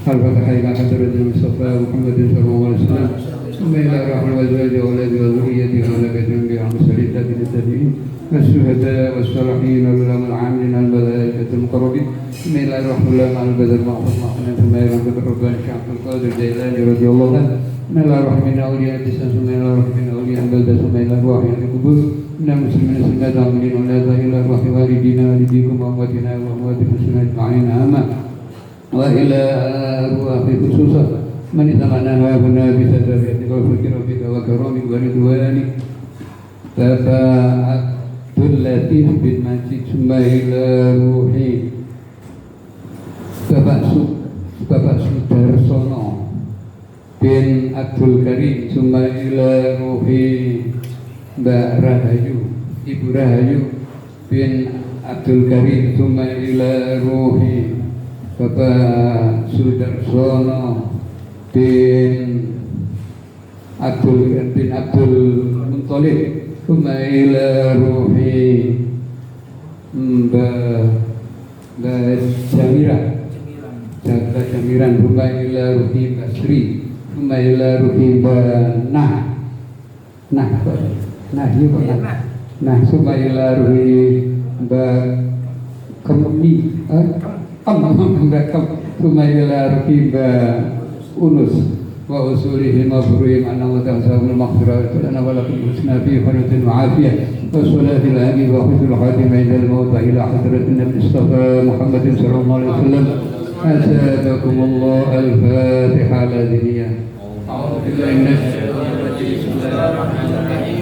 Al-Fatihah ila hadratil Mustafa Muhammadin sallallahu alaihi wasallam. Bismillahirrahmanirrahim. Wa azwaji wa auladi wa dhurriyyati wa malaikati al-mursalin tabi'in والشهداء والصالحين والعلماء العاملين الملائكة المقربين. بسم الله الرحمن الرحيم. البدر معصوم محمد ثم يرحم الرباني شيخ عبد القادر الجيلاني رضي الله عنه. بسم الله الرحمن الرحيم. أولياء الجسم ثم الله الرحمن أولياء البلدة ثم إلى الروح القبور. من المسلمين سنة عاملين ولا إلى الروح والدينا والديكم وأمواتنا وأموات المسلمين أجمعين آمين. وإلى أرواح خصوصا من اتمناها هنا بسدرتك وفكر بك وكرمك ورضوانك. Bapak Abdul Latif bin Majid Sumaila Ruhi, Bapak Sudarsono bin Abdul Karim Sumaila Ruhi, Mbak Rahayu, Ibu Rahayu bin Abdul Karim Sumaila Ruhi, Bapak Sudarsono bin Abdul Muttalib Sumaila Ruhi, Mbak Jamiran Sumaila Ruhi Basri, Sumaila Ruhi Sumaila Ruhi Mbak Sumaila Ruhi Mbak Unus wa usulihim wa furuhim anna wa ta'zamul maghfirah lana wa lakum husna fi khairin wa afiyah wa salatil hadi wa husnul khatimah inda al-maut wa ila hadratin nabi Mustafa Muhammadin sallallahu alaihi wasallam. Asabakumullah al-Fatiha al-Adhiyah. A'udzu billahi minasy syaithanir rajim. Bismillahirrahmanirrahim.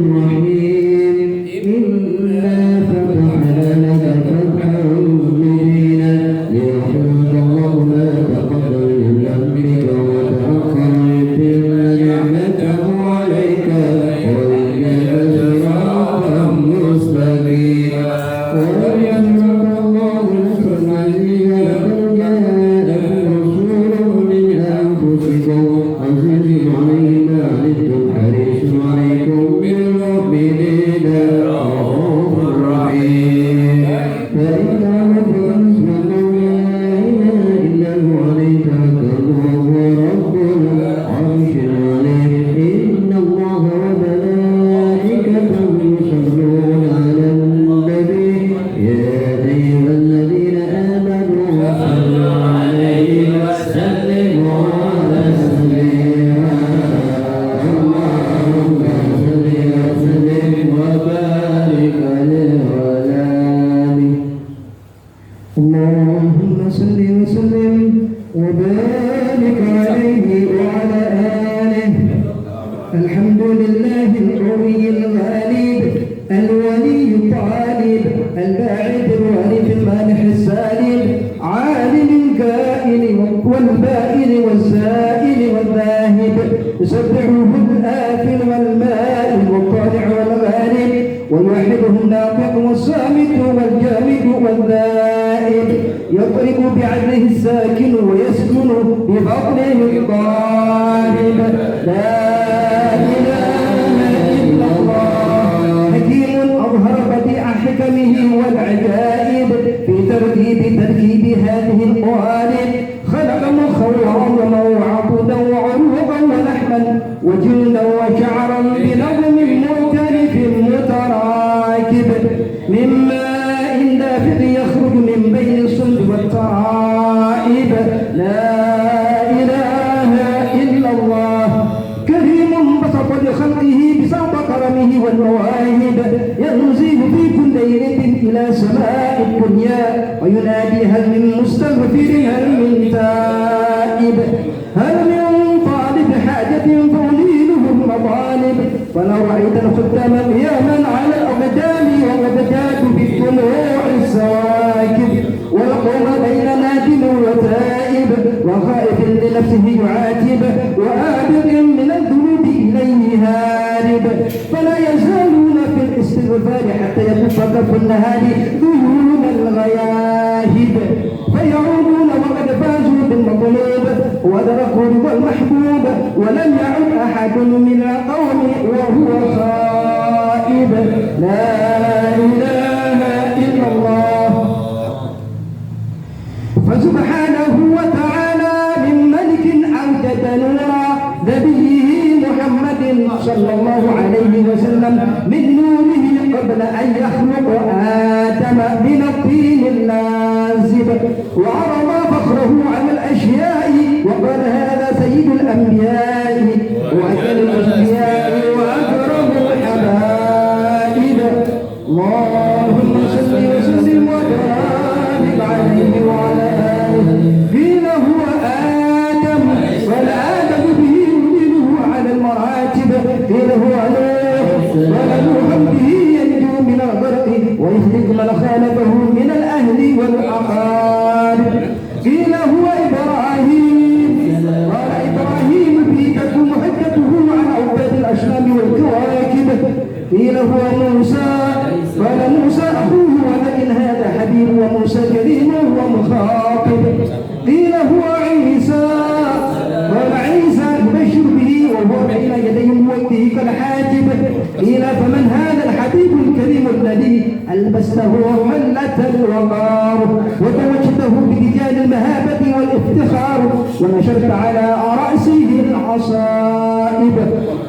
الرحيم إنا فتحنا لك فتحا مبينا ليغفرك الله ما تقدم من ذنبك وتأخر يتم نعمته عليك ويهديك صراطا مستقيما وينصرك الله نصرا عزيزا لقد جاءكم رسول من أنفسكم عزيز عليه ما عنتم حريص عليكم بالمؤمنين رؤوف رحيم فإن تعمدوا فاسمعوا لا إله إلا هو عليه توكلت وهو رب العرش العظيم إن الله وملائكته يصلون على النبي يا أيها الذين آمنوا صلوا عليه وسلموا تسليما اللهم صل وسلم وبارك عليه وعلى آله اللهم صل وسلم وبارك عليه وعلى آله الحمد لله القوي الغالب الولي الطالب الباعث الوارث المانح السالب عالم الكائن والبائن والسائل والذاهب يسبحه الآكل والماء والطالع والغالب ويوحده الناطق والصامت والجامد والذائب يطرب بعدله الساكن ويسكن بفضله الطالب لا إله إلا الله حكيم أظهر بديع حكمه والعجائب في تركيب هذه القوالب خلق مخا وعظما وعضدا وعروقا ولحما وجلدا وشعرا بنظم مختلف متراكب من ماء دافق يخرج من بين الصلب والترائب لا إله إلا الله كريم بسط لخلقه بساط كرمه والمواهب ينزل في كل ليلة إلى سماء الدنيا وينادي هل من مستغفر هل من تائب هل من طالب حاجة فأنيله المطالب فلو رأيت الخدام قياما على الأقدام والأبداد بالطلوع السواكب والقوم بين نادم وتائب وخائف لنفسه يعاتب وآبق من الذنوب إليه هارب فلا يزالون في الاستغفار حتى يكف كف النهار ذيول الغياهب فيعودون وقد فازوا بالمطلوب ودركوا رضا المحبوب ولم يعد أحد من القوم وهو خائب لا إله إلا الله فسبحانه وتعالى من ملك أوجد نورا نبيه محمد صلى الله عليه وسلم من نوره قبل أن يخلق آدم من الطين اللازب وعرض فخره على الأشياء وقال هذا سيد الأنبياء وأجل الأنبياء وأكرم الحبائب اللهم صل وسلم وبارك عليه وعلى آله قيل هو آدم والآدم به يدينه على المراتب قيل هو نوح ونوح به ينجو من الغرق ويهلك من خالفه من الأهل والأقارب قيل هو إبراهيم قال إبراهيم به تكون حجته على عباد الأشرام والكواكب قيل هو موسى قال موسى أخوه ولكن هذا حبيب وموسى كريم ومخاطب قيل هو عيسى قال عيسى يبشر به وهو بين يدي موته كالحاجب قيل فمن هذا الحبيب الكريم الذي ألبسته حلة الوقار وتوجته برجال المهابة والافتخار ونشرت على رأسه العصائب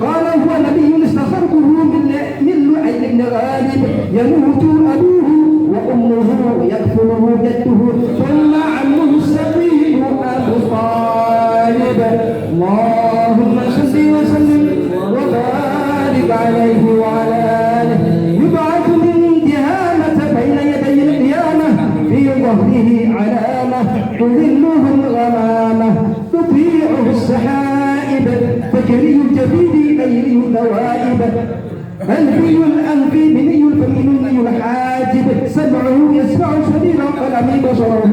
قال هو نبي استخرته من لؤي بن غالب يموت أبوه وأمه ويكفره جده ثم عمه السقيم أبو طالب اللهم صل وسلم وبارك عليه وعلى آله يبعث من دهامة بين يدي القيامة في ظهره علامة تظله الغمامة تطيعه السحائب فجري الجبين ليله ذوائب أنفي الأنفي مني الفمي الحاجب سمعه يسمع سبيل القلم بصره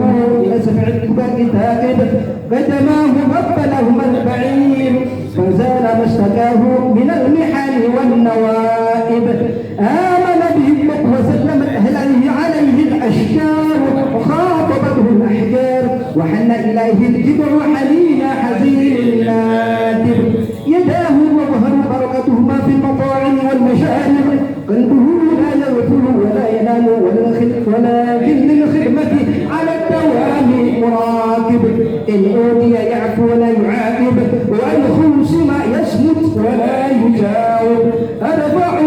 إلى سمع الكبار تائب قدماه غفلهما البعير فزال ما اشتكاه من المحن والنوائب آمن به وسلم عليه الأشجار وخاطبته الأحجار وحن إليه الجبع حنين حزين نادر يداه وظهر بركتهما في المطاعم والمشارب قلبه لا يغفل ولا ينام ولكن للخدمة على الدوام مراكب إن أوتي يعفو ولا يعاقب وإن خصم يصمت ولا يجاوب أرفعه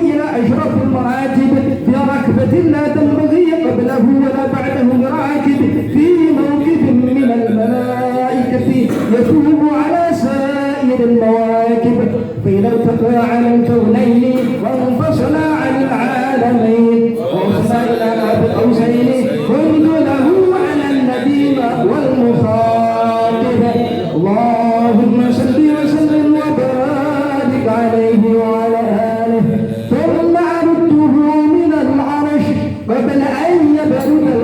إلى أشرف المراتب في ركبة لا تنبغي قبله ولا بعده لراكب في موقف من الملائكة يتوب على سائر المواكب فإذا ارتقى على الكونين وانفصل عن العالمين ووصل إلى قاب القوسين كنت له على النديم والمخاطب اللهم صل وسلم وبارك عليه وعلى آله ثم أرده من العرش قبل أن يبرد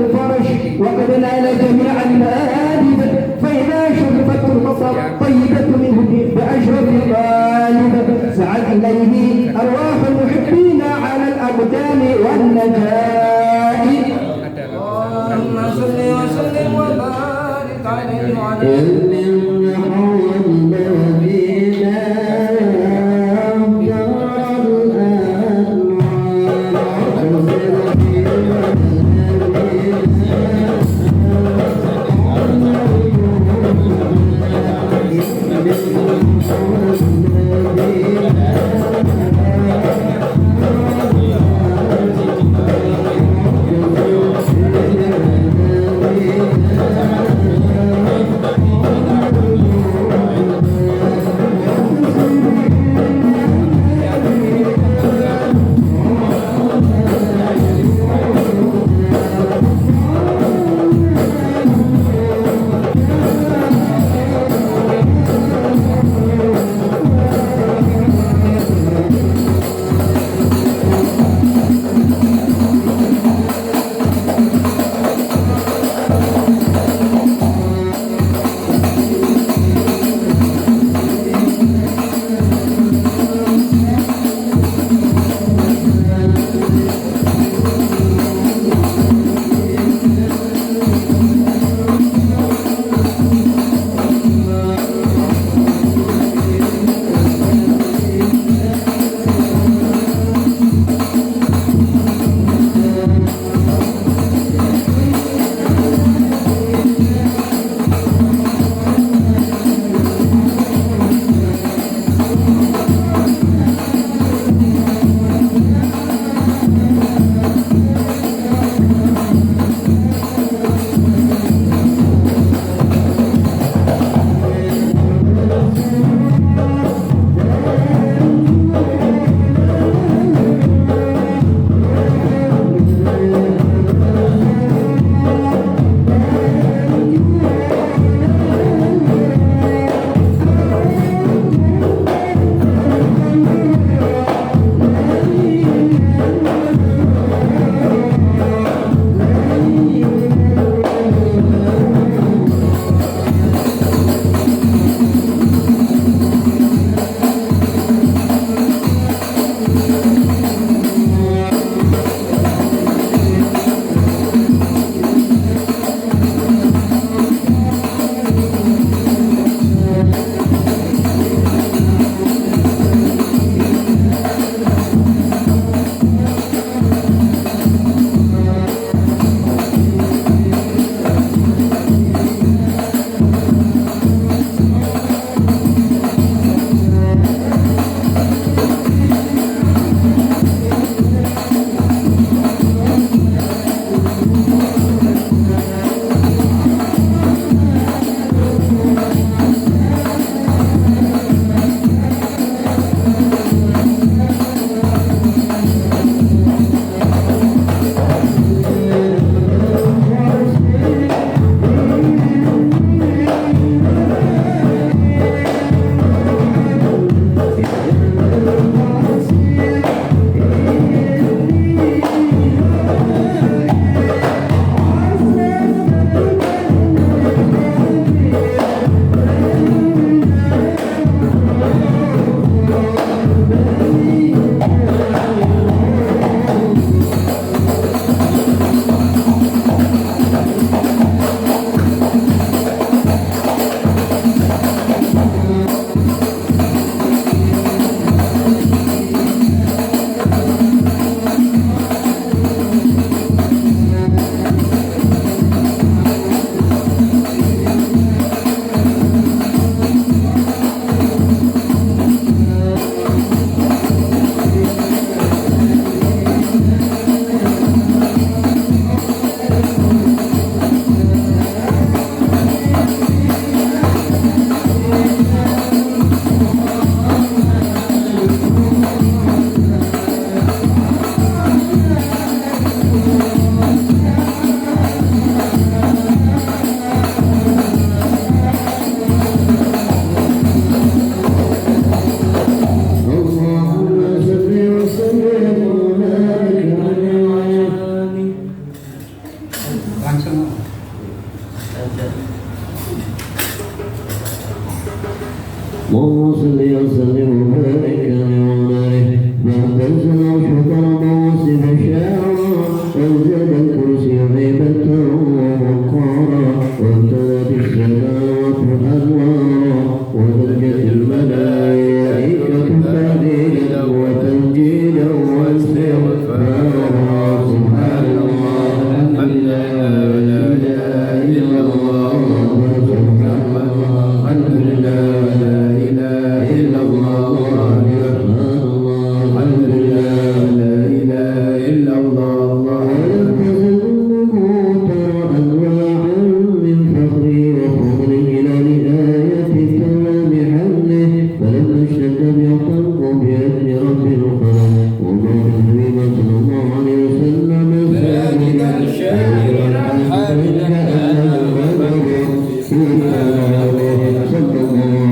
وأنزل شطر مواسم شاعرا وأنزل الكرسي هيبة ووقارا وامتلأت السماوات أنوارا وضجت الملائكة تهليلا وتمجيدا واستغفارا سبحان الله الحمد لله لا إله إلا الله سبحان الله الحمد لله لا إله إلا الله سبحان الله الحمد لله لا إله إلا الله ولم تزل ترى أنواعا من فخري وفضله إلى نهاية تمام حمله فلما اشتد بيطلق بأذن رب الخلق وما النبي صلى الله عليه وسلم ساجدا شاكرا حامدا صلى الله عليه وسلم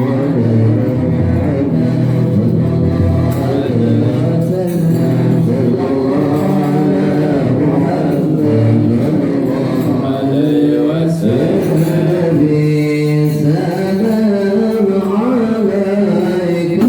سلام عليك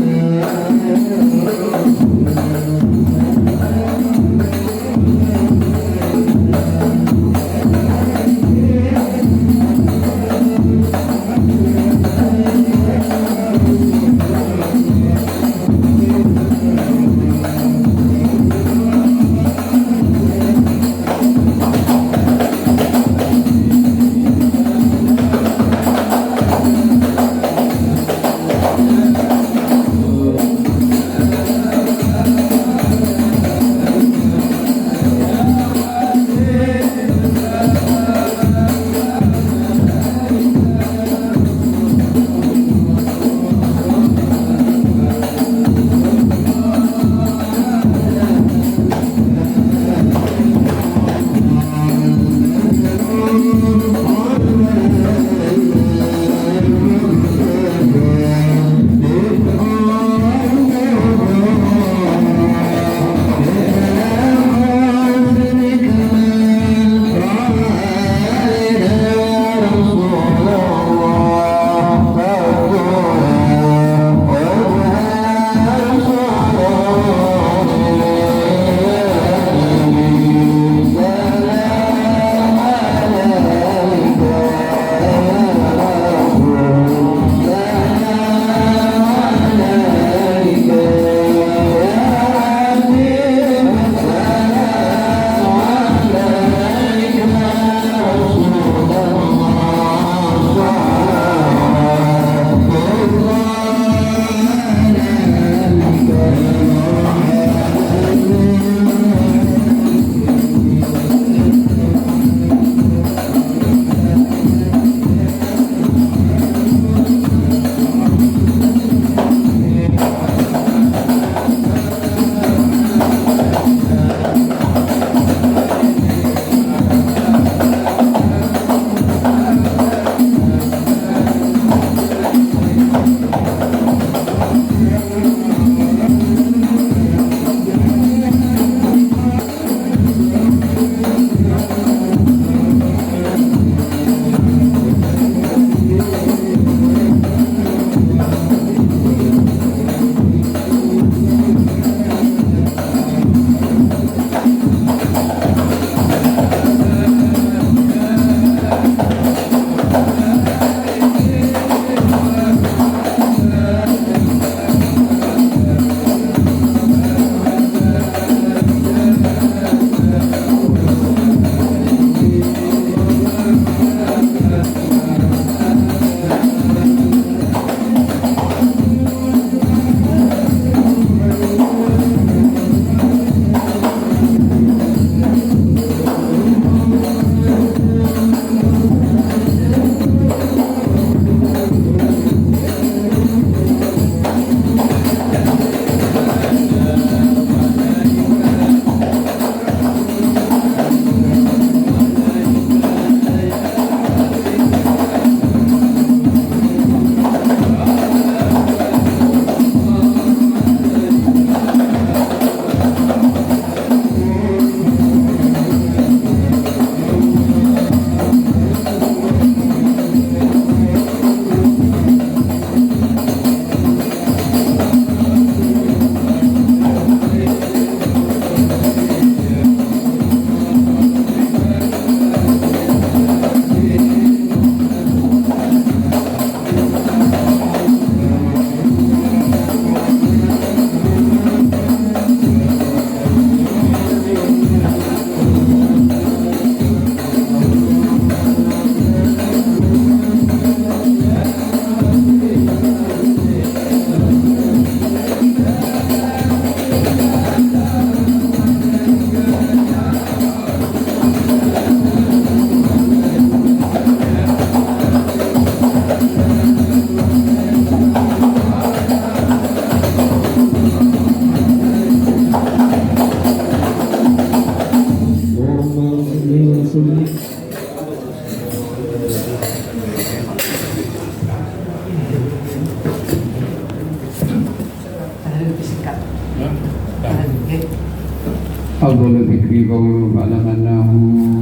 أفضل ذكر قول فاعلم أنه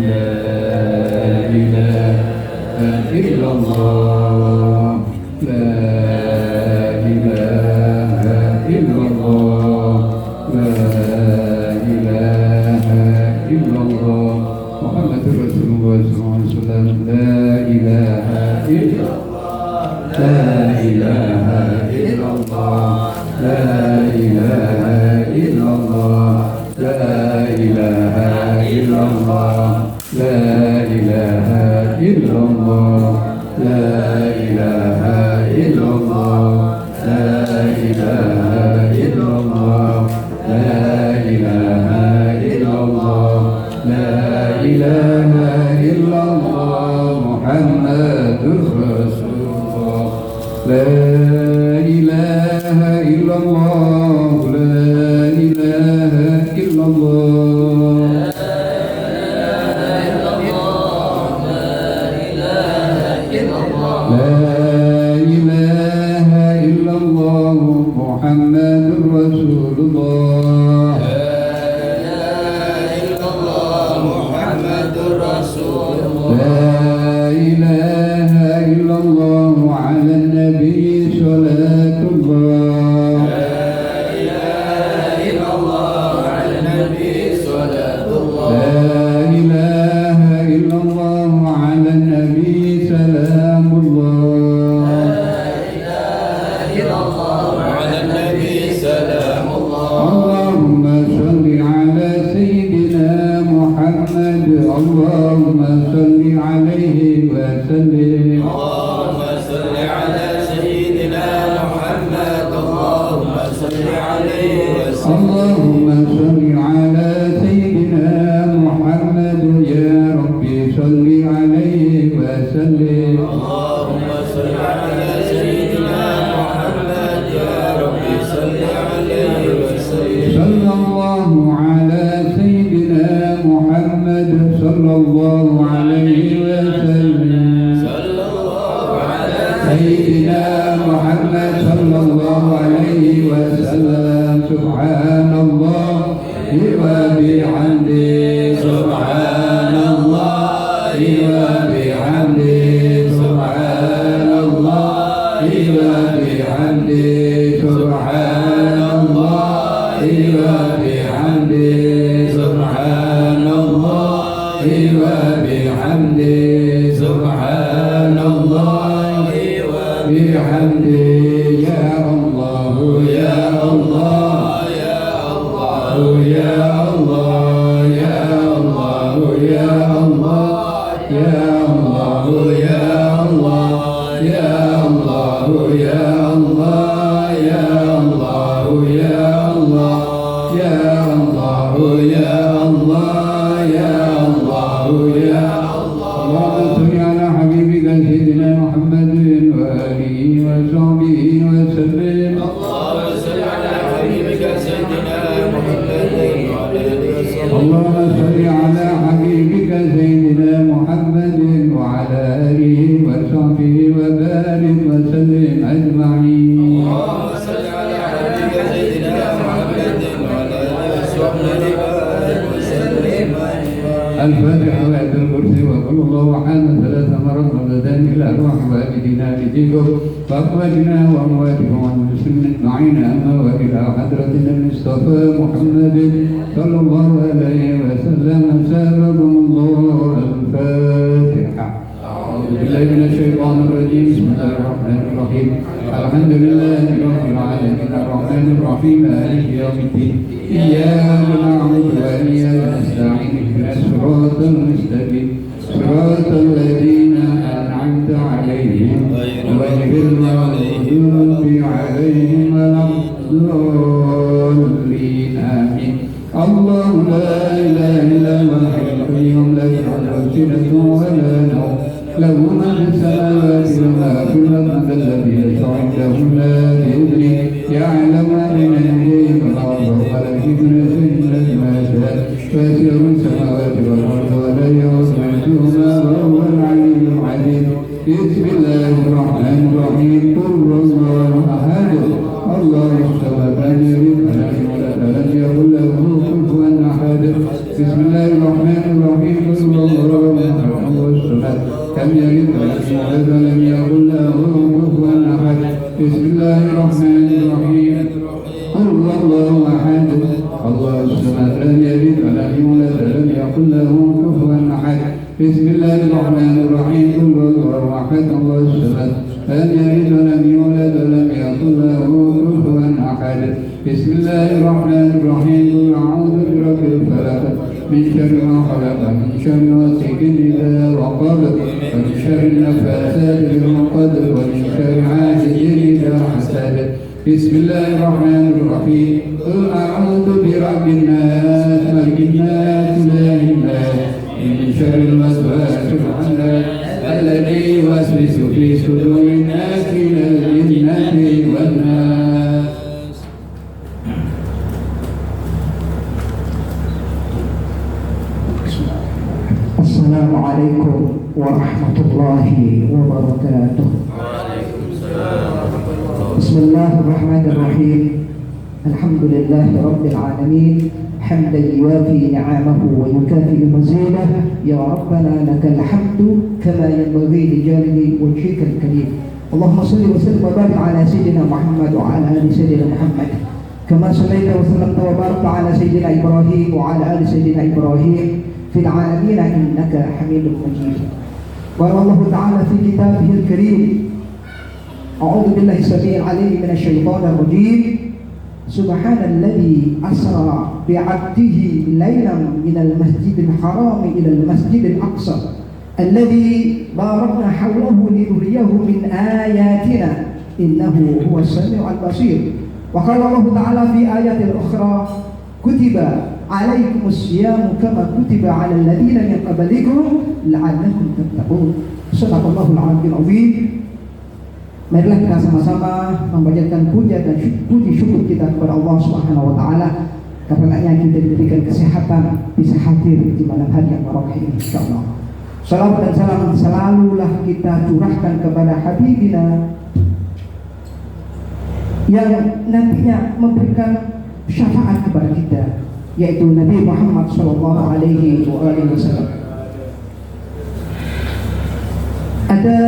لا إله إلا الله لا إله إلا الله لا إله إلا الله محمد رسول الله صلى الله عليه وسلم لا إله إلا الله لا إله إلا الله لا إله إلا الله لا إله إلا الله لا إله إلا الله لا إله إلا الله لا إله إلا الله لا إله إلا الله لا إله إلا الله محمد رسول الله لا إله إلا الله لا إله إلا الله لا إله إلا الله محمد رسول الله لا إله إلا الله على النبي صلاة الله لا إله إلا الله على النبي سلام الله اللهم صل على سيدنا محمد اللهم صل عليه وسلم اللهم صل على سيدنا محمد يا ربي صل عليه وسلم صلى الله على سيدنا محمد صلى الله عليه وسلم سيدنا محمد صلى الله عليه وسلم سبحان الله وبحمده سبحان الله وبحمده سبحان الله وبحمده سبحان الله وبحمده سبحان الله وبحمده سبحان الله وبحمده يا الله يا الله يا الله يا الله يا الله يا الله يا الله يا الله يا الله يا الله يا الله يا الله يا الله يا الله يا الله يا اللهم صل على حبيبك سيدنا محمد وآله وصحبه وسلم اللهم صل على حبيبك سيدنا محمد وعلى آله وصحبه وبارك وسلم أجمعين الفاتحة وآية الكرسي وقل الله أحد ثلاث مرات مرتين إلى أرواح والدينا لديكم فأخرجنا وأمواتكم والمسلمين أجمعين أما وإلى حضرة المصطفى محمد صلى الله عليه وسلم سابقكم الله الفاتحة أعوذ بالله من الشيطان الرجيم بسم الله الرحمن الرحيم الحمد لله رب العالمين الرحمن الرحيم مالك يوم الدين إياك نعبد وإياك نستعين اهدنا الصراط المستقيم صراط الذين أنعمت عليهم غير المغضوب عليهم ولا الضالين آمين الله لا إله إلا هو الحي القيوم لا تأخذه سنة ولا نوم له ما في السماوات وما في الأرض الذي يشفع عنده لا بإذنه يعلم ما بين يديه وما خلق من شيء ما شاء ويسير السماوات والأرض ولا يؤوده وهو العلي العظيم بسم الله الرحمن الرحيم قل هو الله أحد الله الصمد لم يلد ولم يولد ولم يكن له كفوا أحد بسم الله الرحمن الرحيم قل هو الله أحد الله الصمد لم يلد ولم يولد ولم يكن له كفوا أحد بسم الله الرحمن الرحيم قل هو الله أحد الله الصمد لم يلد ولم يولد ولم يكن له كفوا أحد بسم الله الرحمن الرحيم قل هو الله أحد الله الصمد لم يلد ولم يولد ولم يكن له كفوا أحد بسم الله الرحمن الرحيم قل أعوذ برب الفلق من شر ما خلق من شر غاسق إذا وقب ومن شر النفاثات في العقد ومن شر حاسد إذا حسد بسم الله الرحمن الرحيم قل أعوذ برب الناس ملك الناس إله الناس من شر الوسواس الخناس الذي يوسوس في صدور الناس من الجنة والناس. Assalamualaikum warahmatullahi wabarakatuh. Bismillahirrahmanirrahim. Alhamdulillahi rabbil alamin. حمدا يوافي نعمه ويكافئ مزيده يا ربنا لك الحمد كما ينبغي لجلال وجهك الكريم. اللهم صل وسلم وبارك على سيدنا محمد وعلى ال سيدنا محمد كما صليت وسلمت وباركت على سيدنا ابراهيم وعلى ال سيدنا ابراهيم في العالمين انك حميد مجيد. قال الله تعالى في كتابه الكريم أعوذ بالله السميع العليم من الشيطان الرجيم سبحان الذي أسرى بعبده ليلا من المسجد الحرام إلى المسجد الأقصى الذي باركنا حوله لنريه من آياتنا إنه هو السميع البصير. وقال الله تعالى في آيات أخرى كتب عليكم الصيام كما كتب على الذين من قبلكم لعلكم تتقون. صدق الله العلي العظيم. Marilah kita sama-sama membacakan puja dan puji syukur kita kepada Allah Subhanahu wa taala karena kita diberikan kesehatan bisa hadir di malam hari yang barokah ini insyaallah. Salawat dan salam selalulah kita curahkan kepada habibina yang nantinya memberikan syafaat kepada kita, yaitu Nabi Muhammad sallallahu alaihi wasallam. Ada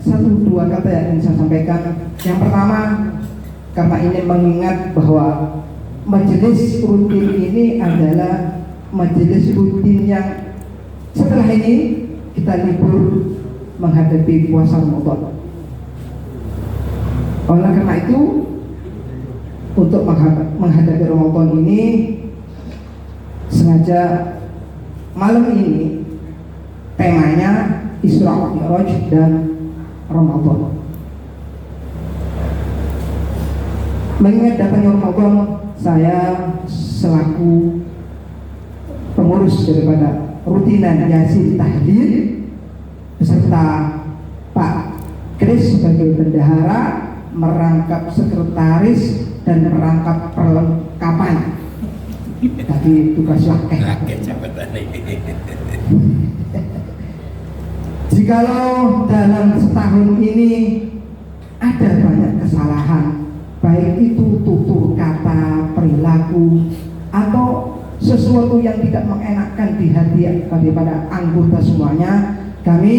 satu dua kata yang ingin saya sampaikan. Yang pertama, karena ini mengingat bahwa majelis rutin ini adalah majelis rutin yang setelah ini kita libur menghadapi puasa Ramadan. Oleh karena itu, untuk menghadapi Ramadan ini sengaja malam ini temanya Isra wa Mi'raj dan Ramadan. Mengingat datangnya Ramadan, saya selaku pengurus daripada rutinan Yasin Tahlil beserta Pak Kris sebagai bendahara merangkap sekretaris dan merangkap perlengkapan. Tadi tugasnya jikalau dalam setahun ini ada banyak kesalahan, baik itu tutur kata, perilaku, atau sesuatu yang tidak mengenakkan di hati daripada anggota semuanya, kami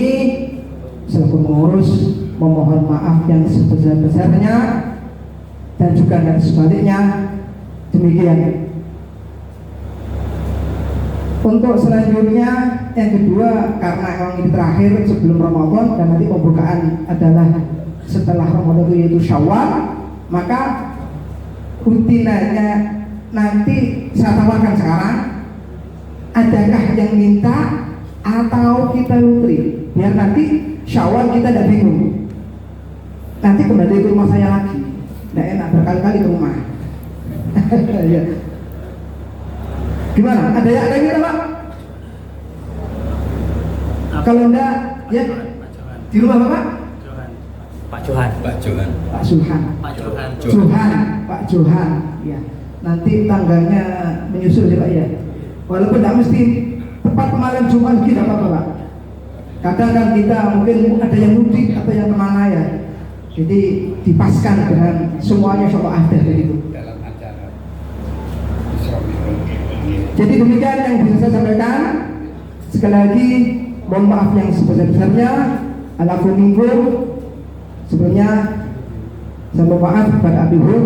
selaku pengurus memohon maaf yang sebesar-besarnya dan juga dari sebaliknya. Demikian. Untuk selanjutnya yang kedua, karena memang ini terakhir sebelum Ramadan dan nanti pembukaan adalah setelah Ramadan yaitu Syawal, maka rutinannya nanti saya tawarkan sekarang, adakah yang minta atau kita lutri biar nanti Syawal kita tidak bingung, nanti kembali ke rumah saya lagi, tidak enak berkali-kali ke rumah. Ya. Gimana? Ada yang kita Pak? Kalau enggak, ya di rumah Bapak? Pak Johan. Pak Johan. Pak Johan. Ya. Nanti tangganya menyusul ya Pak ya. Walaupun tidak mesti tepat malam Jumat kita apa-apa Pak. Kadang kan kita mungkin ada yang mudik atau yang kemana ya. Jadi dipaskan dengan semuanya soal ada begitu. Dalam acara Isra Mi'raj Jadi demikian yang bisa saya sampaikan. Sekali lagi mohon maaf yang sebesar-besarnya. Alafu minkum. Sebelumnya saya mohon maaf kepada Abi Hur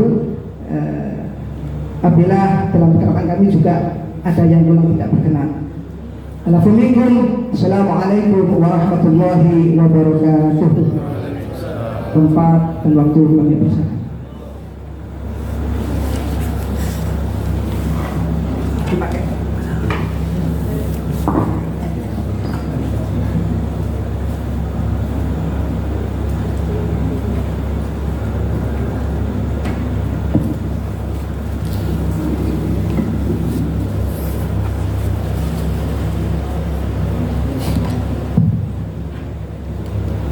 apabila dalam perkataan kami juga ada yang belum tidak berkenan. Alafu minkum. Assalamualaikum warahmatullahi wabarakatuh. Tempat dan waktu kami bersama.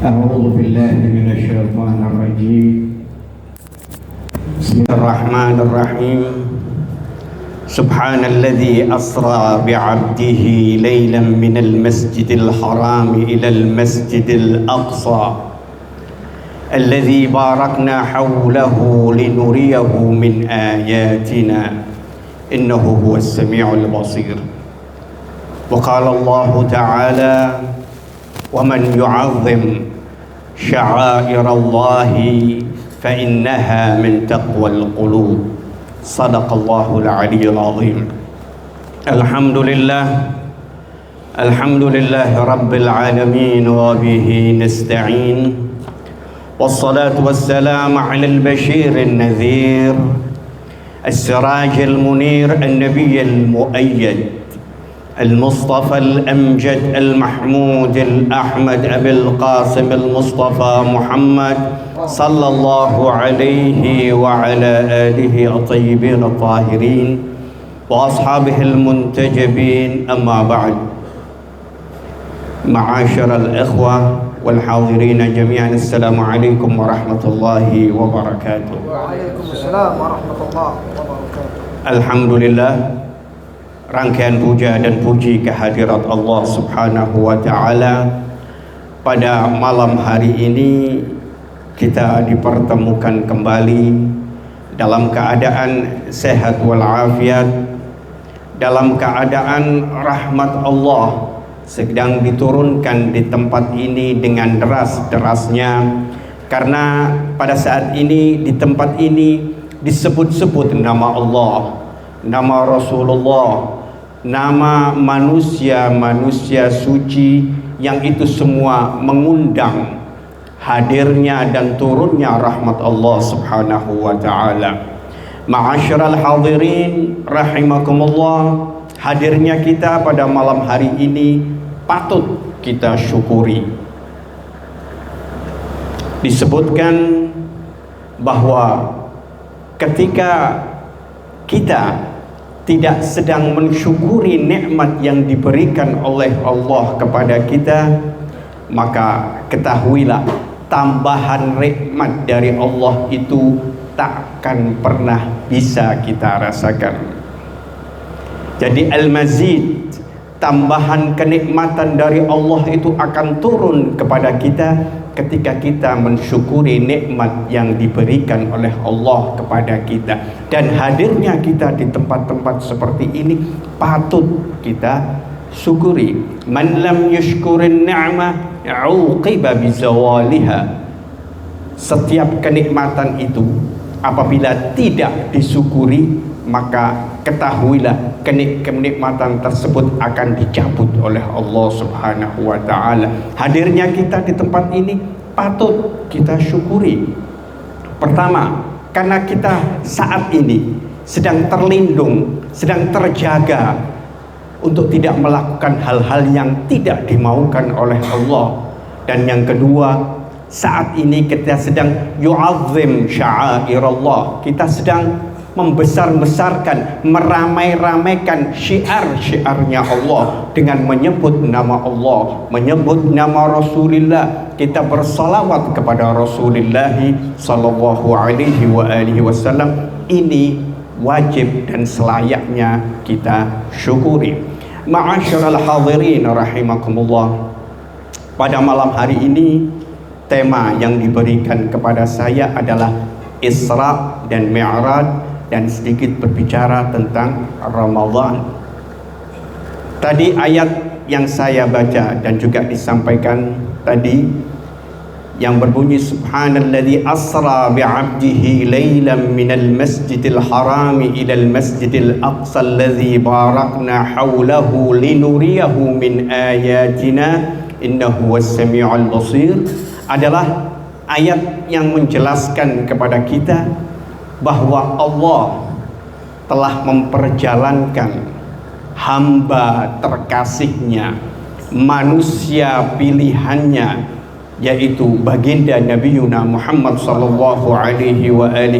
أعوذ بالله من الشيطان الرجيم. بسم الله الرحمن الرحيم. سبحان الذي أسرى بعبده ليلا من المسجد الحرام إلى المسجد الأقصى الذي باركنا حوله لنريه من آياتنا إنه هو السميع البصير. وقال الله تعالى: ومن يعظم شعائر الله فإنها من تقوى القلوب. صدق الله العلي العظيم. الحمد لله رب العالمين وبه نستعين، والصلاة والسلام على البشير النذير السراج المنير النبي المؤيد المصطفى الأمجد المحمود الأحمد أبي القاسم المصطفى محمد صلى الله عليه وعلى آله الطيبين الطاهرين وأصحابه المنتجبين. أما بعد، معاشر الإخوة والحاضرين جميعا، السلام عليكم ورحمة الله وبركاته. وعليكم السلام ورحمة الله وبركاته. الحمد لله. Rangkaian puja dan puji kehadirat Allah Subhanahu wa Ta'ala. Pada malam hari ini kita dipertemukan kembali dalam keadaan sehat walafiat, dalam keadaan rahmat Allah sedang diturunkan di tempat ini dengan deras-derasnya, karena pada saat ini di tempat ini disebut-sebut nama Allah, nama Rasulullah, nama manusia-manusia suci, yang itu semua mengundang hadirnya dan turunnya rahmat Allah Subhanahu wa Ta'ala. Ma'asyiral hadirin rahimakumullah, hadirnya kita pada malam hari ini patut kita syukuri. Disebutkan bahwa ketika kita tidak sedang mensyukuri nikmat yang diberikan oleh Allah kepada kita, maka ketahuilah tambahan nikmat dari Allah itu takkan pernah bisa kita rasakan. Jadi al-mazid, tambahan kenikmatan dari Allah itu akan turun kepada kita ketika kita mensyukuri nikmat yang diberikan oleh Allah kepada kita. Dan hadirnya kita di tempat-tempat seperti ini patut kita syukuri. Man lam yushkurin ni'mah uqiba bizawaliha. Setiap kenikmatan itu apabila tidak disyukuri, maka ketahuilah kenikmatan tersebut akan dicabut oleh Allah Subhanahu wa Ta'ala. Hadirnya kita di tempat ini patut kita syukuri. Pertama, karena kita saat ini sedang terlindung, sedang terjaga untuk tidak melakukan hal-hal yang tidak dimaukan oleh Allah. Dan yang kedua, saat ini kita sedang yu'azzim sya'airallah, kita sedang membesar-besarkan, meramai-ramaikan syiar-syiarnya Allah dengan menyebut nama Allah, menyebut nama Rasulullah. Kita bersalawat kepada Rasulullah sallallahu alaihi wa alihi wasallam. Ini wajib dan selayaknya kita syukuri. Ma'asyiral hadirin rahimakumullah, pada malam hari ini tema yang diberikan kepada saya adalah Isra dan Mi'raj, dan sedikit berbicara tentang Ramadan. Tadi ayat yang saya baca dan juga disampaikan tadi yang berbunyi subhanalladzi asra bi'abdihi lailan minal masjidil harami ilal masjidil aqsa alladzi barakna haulahu linuriyahu min ayatina innahu was-sami'ul basir, adalah ayat yang menjelaskan kepada kita bahwa Allah telah memperjalankan hamba terkasihnya, manusia pilihannya, yaitu baginda Nabi Muhammad sallallahu alaihi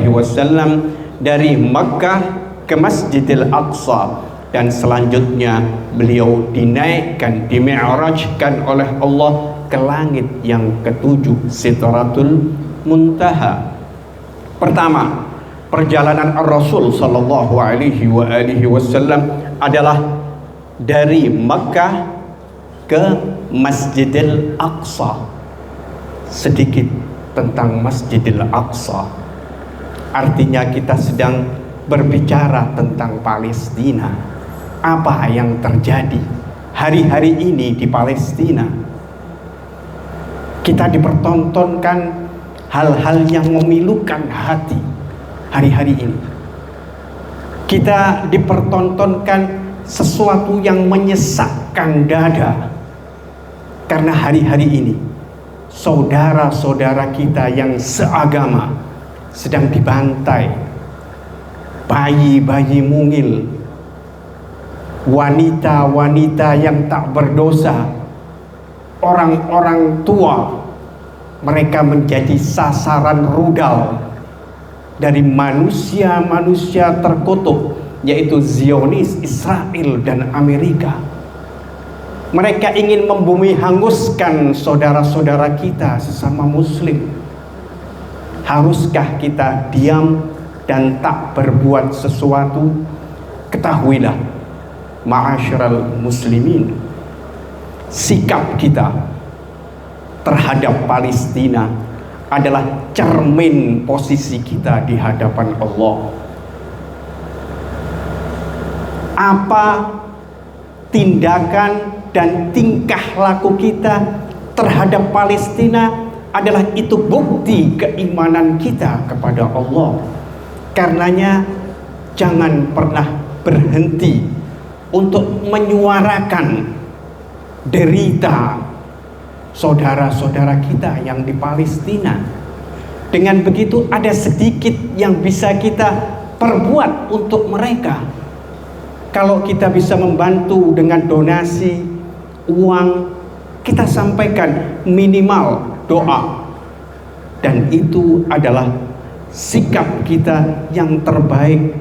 wasallam dari Makkah ke Masjidil Aqsa, dan selanjutnya beliau dinaikkan, dimi'rajkan oleh Allah ke langit yang ketujuh, Sidratul Muntaha. Pertama, perjalanan Rasul sallallahu alaihi wasallam adalah dari Makkah ke Masjidil Aqsa. Sedikit tentang Masjidil Aqsa. Artinya kita sedang berbicara tentang Palestina. Apa yang terjadi hari-hari ini di Palestina? Kita dipertontonkan hal-hal yang memilukan hati hari-hari ini. Kita dipertontonkan sesuatu yang menyesakkan dada, karena hari-hari ini saudara-saudara kita yang seagama sedang dibantai, bayi-bayi mungil, wanita-wanita yang tak berdosa, orang-orang tua, mereka menjadi sasaran rudal dari manusia-manusia terkutuk, yaitu Zionis, Israel dan Amerika. Mereka ingin membumi hanguskan saudara-saudara kita sesama muslim. Haruskah kita diam dan tak berbuat sesuatu? Ketahuilah, ma'asyiral muslimin, sikap kita terhadap Palestina adalah cermin posisi kita di hadapan Allah. Apa tindakan dan tingkah laku kita terhadap Palestina adalah itu bukti keimanan kita kepada Allah. Karenanya jangan pernah berhenti untuk menyuarakan derita saudara-saudara kita yang di Palestina. Dengan begitu ada sedikit yang bisa kita perbuat untuk mereka. Kalau kita bisa membantu dengan donasi uang, kita sampaikan minimal doa, dan itu adalah sikap kita yang terbaik,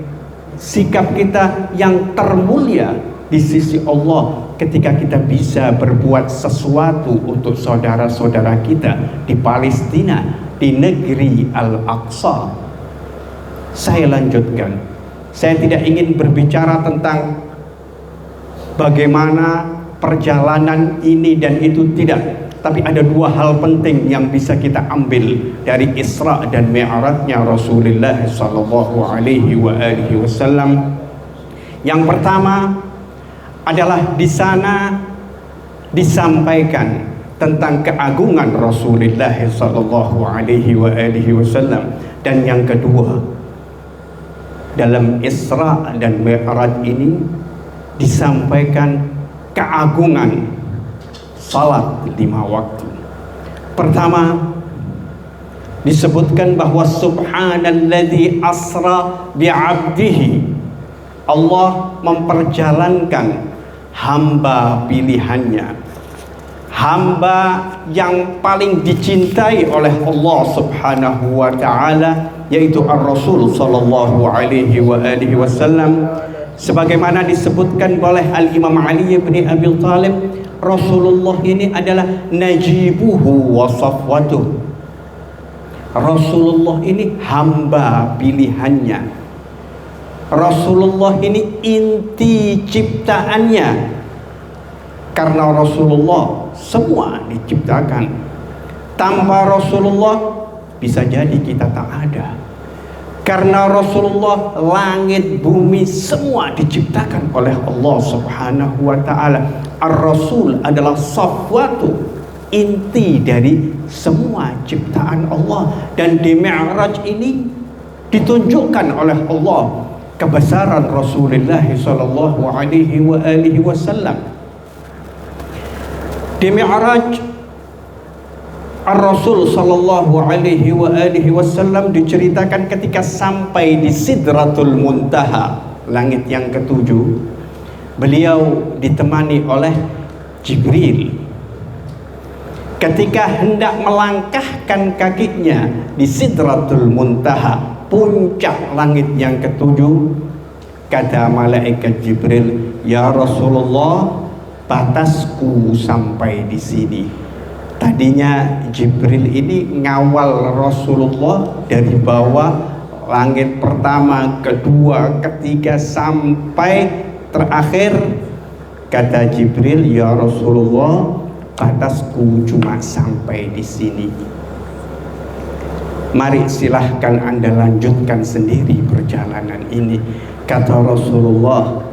sikap kita yang termulia di sisi Allah ketika kita bisa berbuat sesuatu untuk saudara-saudara kita di Palestina, di negeri Al-Aqsa. Saya lanjutkan, saya tidak ingin berbicara tentang bagaimana perjalanan ini dan itu, tidak. Tapi ada dua hal penting yang bisa kita ambil dari Isra dan Mi'rajnya Rasulullah sallallahu alaihi wasallam. Yang pertama adalah di sana disampaikan tentang keagungan Rasulullah sallallahu alaihi wasallam, dan yang kedua, dalam Isra dan Mi'raj ini disampaikan keagungan salat 5 waktu. Pertama, disebutkan bahwa subhanalladzi asra bi'abdihi, Allah memperjalankan hamba pilihannya, hamba yang paling dicintai oleh Allah subhanahu wa ta'ala, yaitu Ar-Rasul sallallahu alaihi wasallam. Sebagaimana disebutkan oleh Al-Imam Ali bin Abi Thalib, Rasulullah ini adalah najibuhu wa safwatuh. Rasulullah ini hamba pilihannya. Rasulullah ini inti ciptaannya. Karena Rasulullah semua diciptakan. Tanpa Rasulullah bisa jadi kita tak ada. Karena Rasulullah, langit bumi semua diciptakan oleh Allah Subhanahu wa ta'ala. Ar-Rasul adalah safwatu, inti dari semua ciptaan Allah. Dan di Mi'raj ini ditunjukkan oleh Allah kebesaran Rasulullah sallallahu alaihi wasallam. Di Mi'raj, Ar-Rasul sallallahu alaihi wasallam diceritakan ketika sampai di Sidratul Muntaha, langit yang ketujuh, beliau ditemani oleh Jibril. Ketika hendak melangkahkan kakinya di Sidratul Muntaha, puncak langit yang ketujuh, kata malaikat Jibril, "Ya Rasulullah, batasku sampai di sini." Tadinya Jibril ini ngawal Rasulullah dari bawah, langit pertama, kedua, ketiga, sampai terakhir. Kata Jibril, "Ya Rasulullah, batasku cuma sampai di sini. Mari silahkan Anda lanjutkan sendiri perjalanan ini." Kata Rasulullah,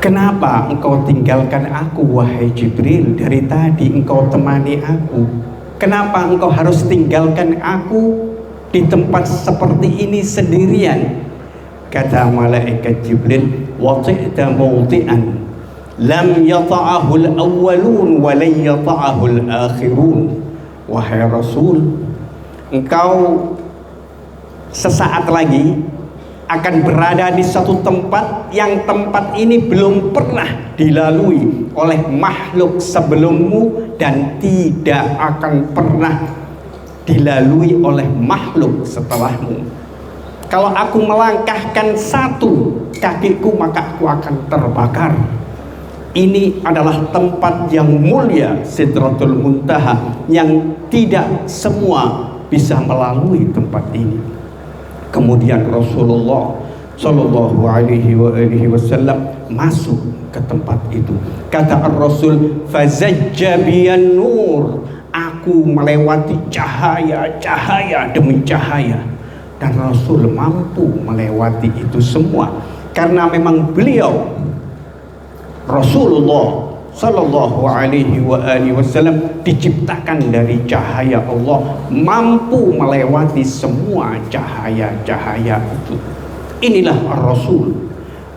"Kenapa engkau tinggalkan aku, wahai Jibril? Dari tadi engkau temani aku. Kenapa engkau harus tinggalkan aku di tempat seperti ini sendirian?" Kata malaikat Jibril, "Wati'ta mawti'an lam yata'ahu al-awwalun wa lan yata'ahu al-akhirun." Wahai Rasul, engkau sesaat lagi akan berada di satu tempat yang tempat ini belum pernah dilalui oleh makhluk sebelummu dan tidak akan pernah dilalui oleh makhluk setelahmu. Kalau aku melangkahkan satu kakiku, maka aku akan terbakar. Ini adalah tempat yang mulia, Sidratul Muntaha, yang tidak semua bisa melalui tempat ini. Kemudian Rasulullah Shallallahu alaihi wasallam masuk ke tempat itu. Kata Ar-Rasul, "Fazajja biyan nur." Aku melewati cahaya demi cahaya. Dan Rasul mampu melewati itu semua karena memang beliau Rasulullah Sallallahu alaihi wasallam diciptakan dari cahaya Allah, mampu melewati semua cahaya-cahaya itu. Inilah Ar-Rasul.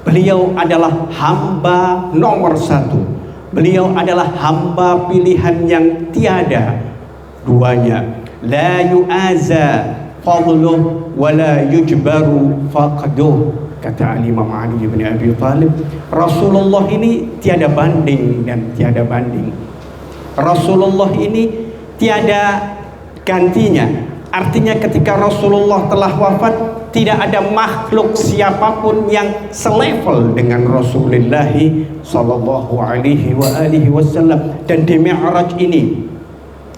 Beliau adalah hamba nomor satu. Beliau adalah hamba pilihan yang tiada duanya. La yu'aza fadluh wa la yujbaru faqduh. Kata Imam Ali bin Abi Thalib, Rasulullah ini tiada banding dan tiada banding. Rasulullah ini tiada gantinya. Artinya ketika Rasulullah telah wafat, tidak ada makhluk siapapun yang selevel dengan Rasulullah sallallahu alaihi wasallam. Dan di Mi'raj ini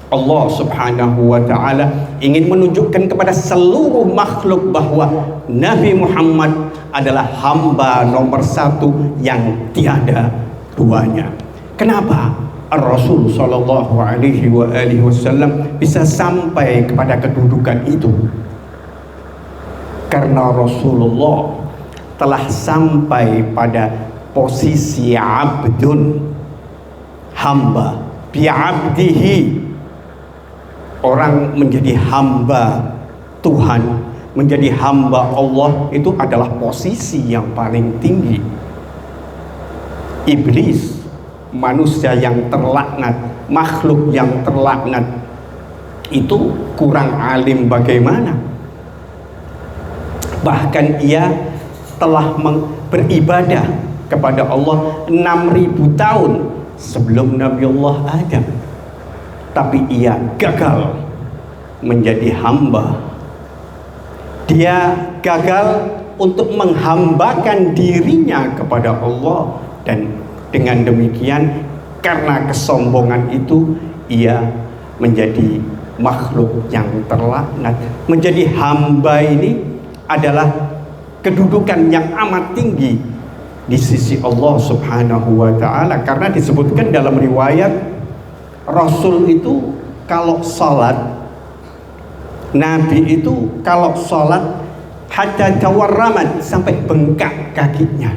Allah subhanahu wa ta'ala ingin menunjukkan kepada seluruh makhluk bahwa Nabi Muhammad adalah hamba nomor satu yang tiada duanya. Kenapa Rasul sallallahu alaihi wasallam bisa sampai kepada kedudukan itu? Karena Rasulullah telah sampai pada posisi abdun, hamba, bi'abdihi. Orang menjadi hamba Tuhan, menjadi hamba Allah, itu adalah posisi yang paling tinggi. Iblis, manusia yang terlaknat, makhluk yang terlaknat, itu kurang alim bagaimana? Bahkan ia telah beribadah kepada Allah 6.000 tahun sebelum Nabi Allah Adam. Tapi ia gagal menjadi hamba. Dia gagal untuk menghambakan dirinya kepada Allah. Dan dengan demikian, karena kesombongan itu, ia menjadi makhluk yang terlaknat. Menjadi hamba ini adalah kedudukan yang amat tinggi di sisi Allah subhanahu wa ta'ala. Karena disebutkan dalam riwayat, Rasul itu kalau salat Nabi itu kalau sholat hatta tawarramat, sampai bengkak kakinya.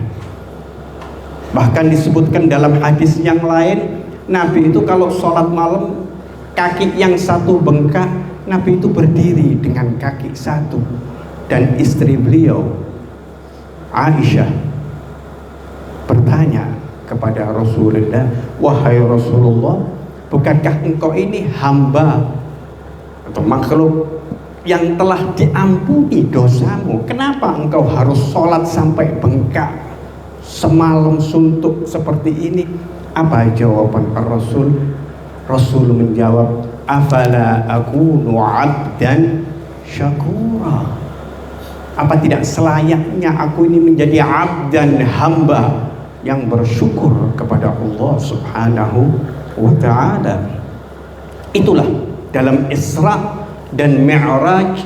Bahkan disebutkan dalam hadis yang lain, Nabi itu kalau sholat malam kaki yang satu bengkak, Nabi itu berdiri dengan kaki satu. Dan istri beliau Aisyah bertanya kepada Rasulullah, wahai Rasulullah, bukankah engkau ini hamba atau makhluk yang telah diampuni dosamu, kenapa engkau harus sholat sampai bengkak semalam suntuk seperti ini? Apa jawaban Rasul? Rasul menjawab, afala akunu abdan syakura, apa tidak selayaknya aku ini menjadi abdan, hamba yang bersyukur kepada Allah Subhanahu wa ta'ala. Itulah dalam Isra dan Mi'raj,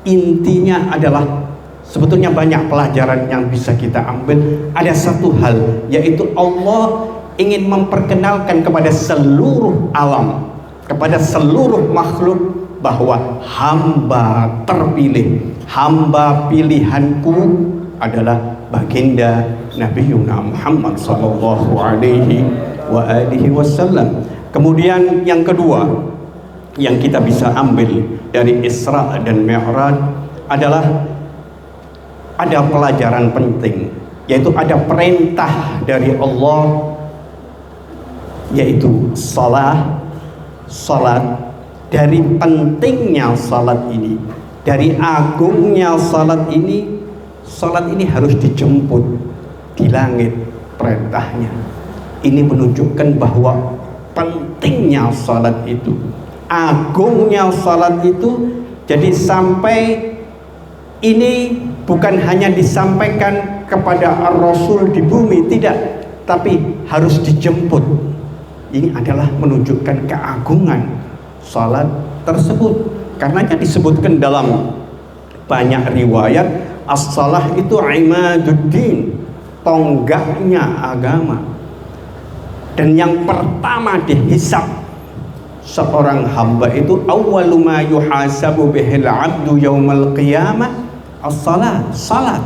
intinya adalah sebetulnya banyak pelajaran yang bisa kita ambil. Ada satu hal, yaitu Allah ingin memperkenalkan kepada seluruh alam, kepada seluruh makhluk, bahwa hamba terpilih, hamba pilihanku adalah baginda Nabi Muhammad sallallahu alaihi wasallam. Kemudian yang kedua yang kita bisa ambil dari Isra dan Mi'raj adalah ada pelajaran penting, yaitu ada perintah dari Allah, yaitu salat. Dari pentingnya salat ini, dari agungnya salat ini harus dijemput di langit perintahnya. Ini menunjukkan bahwa pentingnya salat itu, agungnya salat itu. Jadi sampai ini bukan hanya disampaikan kepada Rasul di bumi, tidak, tapi harus dijemput. Ini adalah menunjukkan keagungan salat tersebut. Karenanya disebutkan dalam banyak riwayat, as-salah itu imaduddin, tonggaknya agama. Dan yang pertama dihisab seorang hamba itu, awwalu ma yuhasabu bihil abdu yaumal qiyamah as-salat, salat.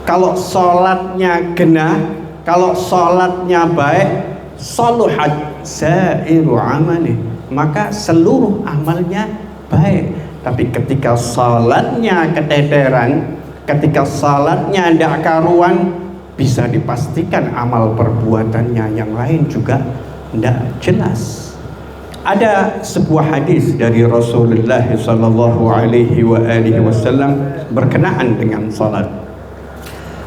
Kalau salatnya genah, kalau salatnya baik, saluhat sairu amali, maka seluruh amalnya baik. Tapi ketika salatnya keteteran, ketika salatnya tidak karuan, bisa dipastikan amal perbuatannya yang lain juga tidak jelas. Ada sebuah hadis dari Rasulullah sallallahu alaihi wasallam berkenaan dengan salat.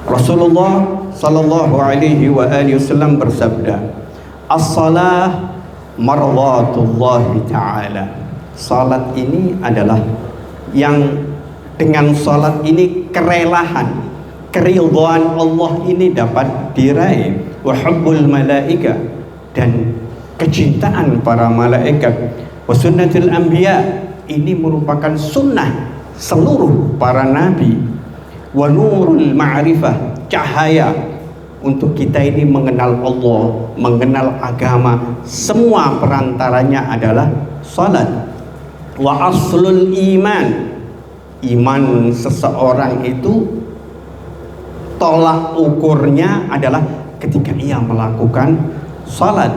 Rasulullah sallallahu alaihi wasallam bersabda, as-salah mardatullah ta'ala. Salat ini adalah yang dengan salat ini kerelaan, keridhaan Allah ini dapat diraih, wa hubbul malaika, dan kecintaan para malaikat, wa sunnatul anbiya, ini merupakan sunnah seluruh para nabi, wa nurul ma'rifah, cahaya untuk kita ini mengenal Allah, mengenal agama. Semua perantaranya adalah salat. Wa aslul iman, iman seseorang itu tolak ukurnya adalah ketika ia melakukan salat.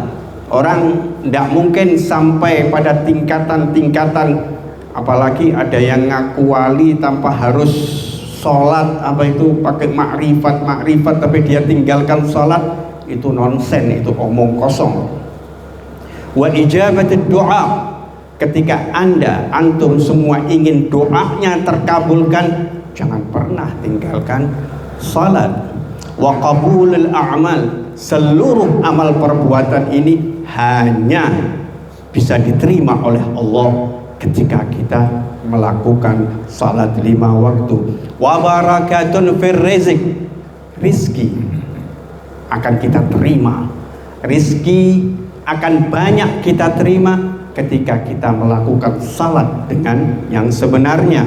Orang tidak mungkin sampai pada tingkatan-tingkatan, apalagi ada yang ngaku wali tanpa harus sholat, apa itu pakai makrifat, tapi dia tinggalkan sholat, itu nonsen, itu omong kosong. Wa ijabatid doa, ketika antum semua ingin doanya terkabulkan, jangan pernah tinggalkan sholat. Wa qabulul a'mal, seluruh amal perbuatan ini hanya bisa diterima oleh Allah ketika kita melakukan salat 5 waktu. Wa barakatun fir rizq, rizki akan kita terima, rizki akan banyak kita terima ketika kita melakukan salat dengan yang sebenarnya.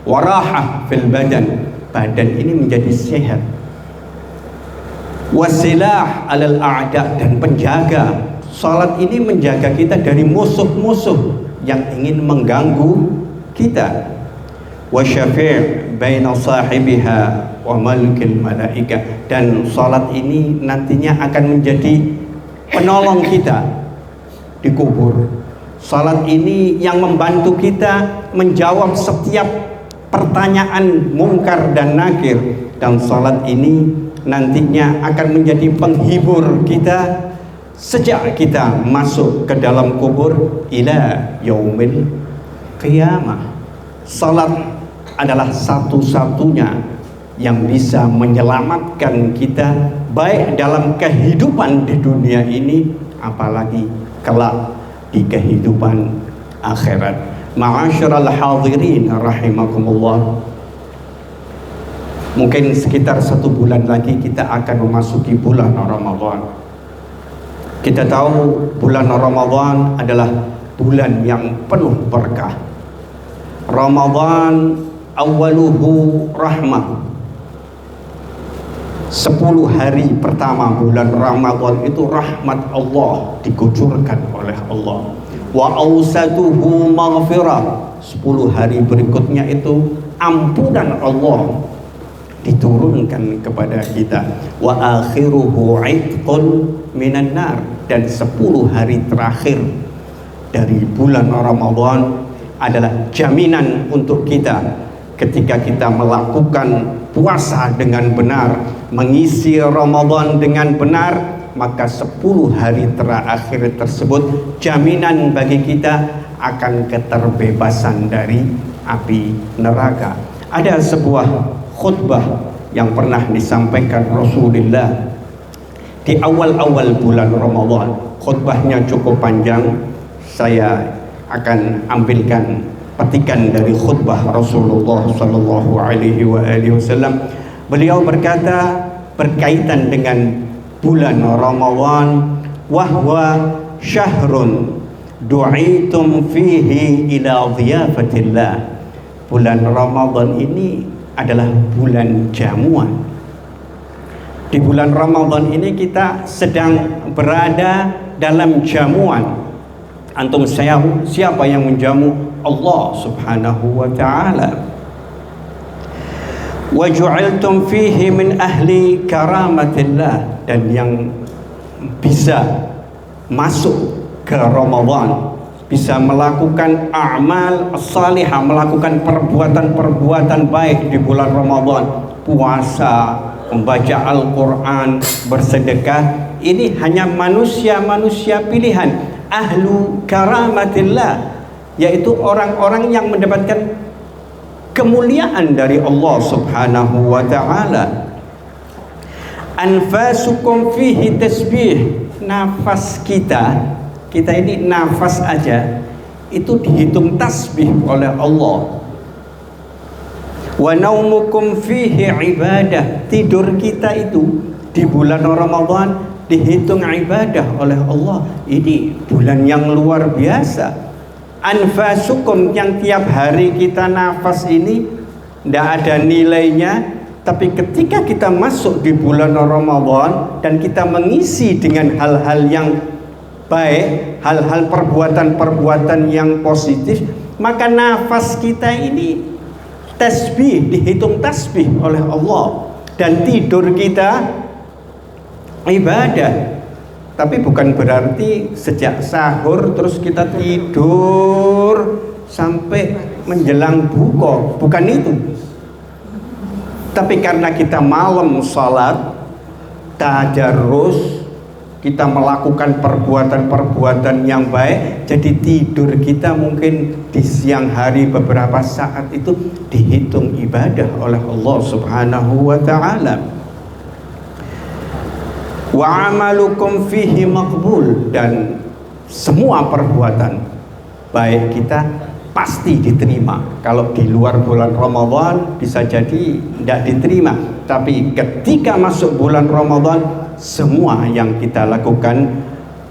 Warahah fil badan, badan ini menjadi sehat. Wasilah alal a'da, dan penjaga. Salat ini menjaga kita dari musuh-musuh. yang ingin mengganggu kita. Wa syafi' baina sahibiha wa malikil malaika, dan salat ini nantinya akan menjadi penolong kita di kubur. Salat ini yang membantu kita menjawab setiap pertanyaan mungkar dan nakir, dan salat ini nantinya akan menjadi penghibur kita sejak kita masuk ke dalam kubur ila yaumil qiyamah. Salat adalah satu-satunya yang bisa menyelamatkan kita baik dalam kehidupan di dunia ini, apalagi kelak di kehidupan akhirat. Ma'asyiral hadirin rahimakumullah, mungkin sekitar 1 bulan lagi kita akan memasuki bulan Ramadan. Kita tahu bulan Ramadan adalah bulan yang penuh berkah. Ramadan awaluhu rahmah. 10 hari pertama bulan Ramadan itu rahmat Allah dikucurkan oleh Allah. Wa awsatuhu maghfirah. 10 hari berikutnya itu ampunan Allah diturunkan kepada kita. Wa akhiruhu itqun minan nar, dan 10 hari terakhir dari bulan Ramadan adalah jaminan untuk kita ketika kita melakukan puasa dengan benar, mengisi Ramadan dengan benar, maka 10 hari terakhir tersebut jaminan bagi kita akan keterbebasan dari api neraka. Ada sebuah khutbah yang pernah disampaikan Rasulullah di awal-awal bulan Ramadan. Khutbahnya cukup panjang. Saya akan ambilkan petikan dari khutbah Rasulullah sallallahu alaihi wasallam. Beliau berkata berkaitan dengan bulan Ramadan, wahwa syahrun du'itum fihi ila dhiyafatillah. Bulan Ramadan ini adalah bulan jamuan. Di bulan Ramadan ini kita sedang berada dalam jamuan. Antum siapa yang menjamu? Allah subhanahu wa ta'ala. Wa ju'iltum fihi min ahli karamatillah, dan yang bisa masuk ke Ramadan, bisa melakukan a'mal salihah, melakukan perbuatan-perbuatan baik di bulan Ramadan, puasa, membaca Al-Quran, bersedekah, ini hanya manusia-manusia pilihan, ahlu karamatillah, yaitu orang-orang yang mendapatkan kemuliaan dari Allah subhanahu wa ta'ala. Anfasukum fihi tasbih, nafas kita ini nafas aja itu dihitung tasbih oleh Allah. Wa naumukum fihi ibadah, tidur kita itu di bulan Ramadan dihitung ibadah oleh Allah. Ini bulan yang luar biasa. Anfasukum, yang tiap hari kita nafas ini tidak ada nilainya, tapi ketika kita masuk di bulan Ramadan dan kita mengisi dengan hal-hal yang baik, hal-hal perbuatan-perbuatan yang positif, maka nafas kita ini tasbih, dihitung tasbih oleh Allah, dan tidur kita ibadah. Tapi bukan berarti sejak sahur terus kita tidur sampai menjelang buka, bukan itu. Tapi karena kita malam salat, tadarus, kita melakukan perbuatan-perbuatan yang baik, jadi tidur kita mungkin di siang hari beberapa saat itu dihitung ibadah oleh Allah subhanahu wa ta'ala. Wa amalukum fihi maqbul, dan semua perbuatan baik kita pasti diterima. Kalau di luar bulan Ramadan bisa jadi tidak diterima, tapi ketika masuk bulan Ramadan semua yang kita lakukan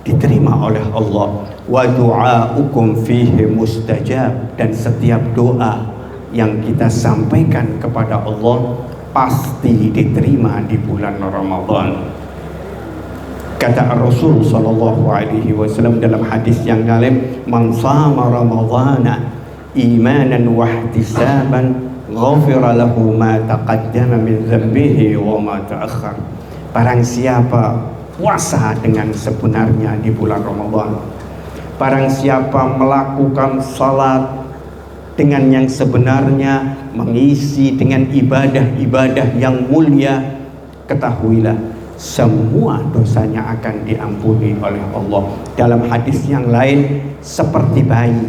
diterima oleh Allah. Wa du'aukum fihi mustajab, dan setiap doa yang kita sampaikan kepada Allah pasti diterima di bulan Ramadan. Kata Rasul sallallahu alaihi wasallam dalam hadis yang lain, "Man shama ramadhana imanan wa ihtisaban ghafira lahu ma taqaddama min dhanbihi wa ma ta'akhkhar." Barang siapa puasa dengan sebenarnya di bulan Ramadan, barang siapa melakukan salat dengan yang sebenarnya, mengisi dengan ibadah-ibadah yang mulia, ketahuilah semua dosanya akan diampuni oleh Allah. Dalam hadis yang lain, seperti bayi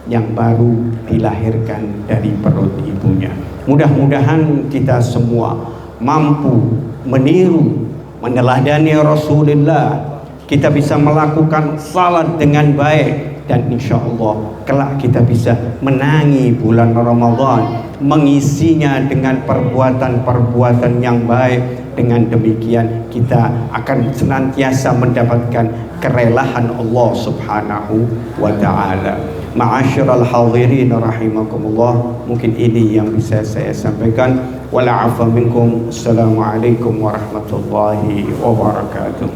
yang baru dilahirkan dari perut ibunya. Mudah-mudahan kita semua mampu meniru, meneladani Rasulullah. Kita bisa melakukan salat dengan baik, dan insya Allah kelak kita bisa menangi bulan Ramadan, mengisinya dengan perbuatan-perbuatan yang baik. Dengan demikian kita akan senantiasa mendapatkan kerelaan Allah Subhanahu wa ta'ala. Ma'asyiral hadirin rahimakumullah, mungkin ini yang bisa saya sampaikan. Wala afa minkum. Assalamualaikum warahmatullahi wabarakatuh.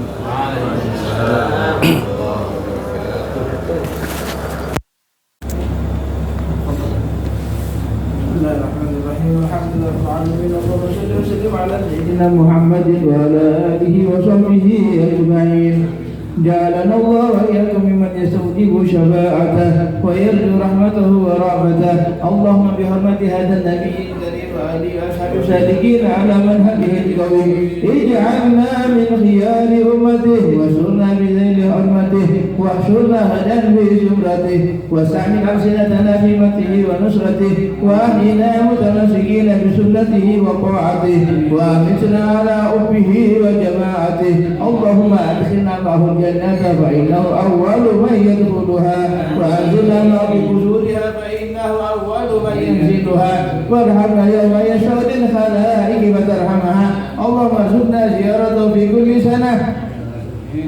على سيدنا محمد وعلى آله وصحبه أجمعين. جعلنا الله وإياكم ممن يستوجب شفاعته ويرجو رحمته ورحمته. اللهم بحرمة هذا النبي الكريم وآله وأصحابه الصادقين على منهجه القويم اجعلنا من خيار أمته واشرنا بذيل حرمته واحشرنا هدى في زمرته واستعمل ألسنتنا في مدحه ونصرته وأهلنا متمسكين بسنته وطاعته وأمتنا على حبه وجماعته. اللهم أدخلنا معه الجنة فإنه أول من يدخلها وأنزلنا معه بقصورها فإنه أول من ينزلها وارحمنا يوم يشهد الخلائق فترحمها. اللهم ارزقنا زيارته في كل سنة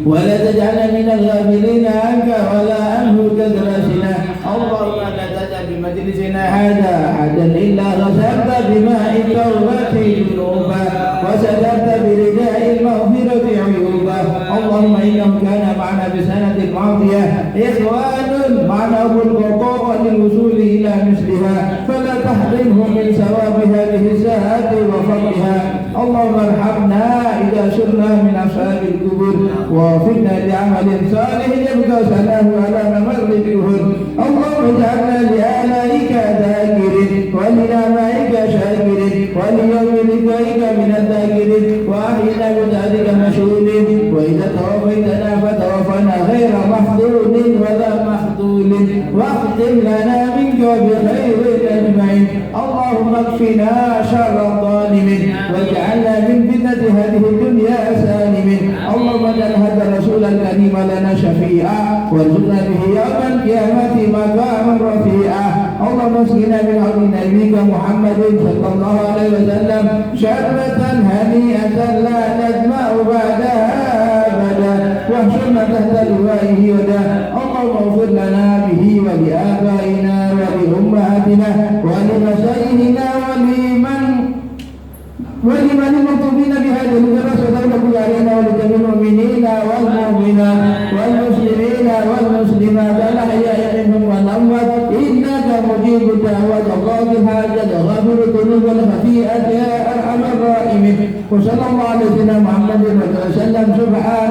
ولا تجعلنا من الغافلين عنك ولا عنه كدرسنا. اللهم لا تجعل بمجلسنا هذا أحدا إلا غسلت بماء التوبة ذنوبا وسترت برداء المغفرة عيوبا. اللهم إنه كان معنا بسنة الماضية إخوان معناه القضاء للوصول إلى مثلها فلا تحرمهم من ثواب هذه الساعات وفضلها. اللهم ارحمنا إذا سرنا من أصحاب القبور ووفقنا لعمل صالح يبقى سناه على ممر الدهور. اللهم اجعلنا لآلائك ذاكرين ولنعمائك شاكرين وليوم لقائك من الذاكرين وأحينا بذلك مشهودين. وإذا توفيتنا فتوفنا غير محظوظ ولا مخذول واختم لنا منك بخير أجمعين. اللهم اكفنا شر الظالمين واجعلنا من فتنة هذه الدنيا سالمين. اللهم اجعل هذا الرسول الكريم لنا شفيعا وارزقنا به يوم القيامة مقاما رفيعا. اللهم اسقنا من حوض نبيك محمد صلى الله عليه وسلم شربة هنيئة لا نجمع بعدها أبدا واحشرنا تحت لوائه ودا. اللهم اغفر لنا به ولآبائنا ولأمهاتنا ولمشايخنا ولمن المطلوبين بهذه الدراسة ودولة علينا ولجميع المؤمنين والمؤمنات والمسلمين والمسلمات الأحياء منهم والأموات إنك مجيب الدعوات الله الحاجة غافر الذنوب والخطيئة يا أرحم الراحمين. وصلى الله على سيدنا محمد وسلم. سبحان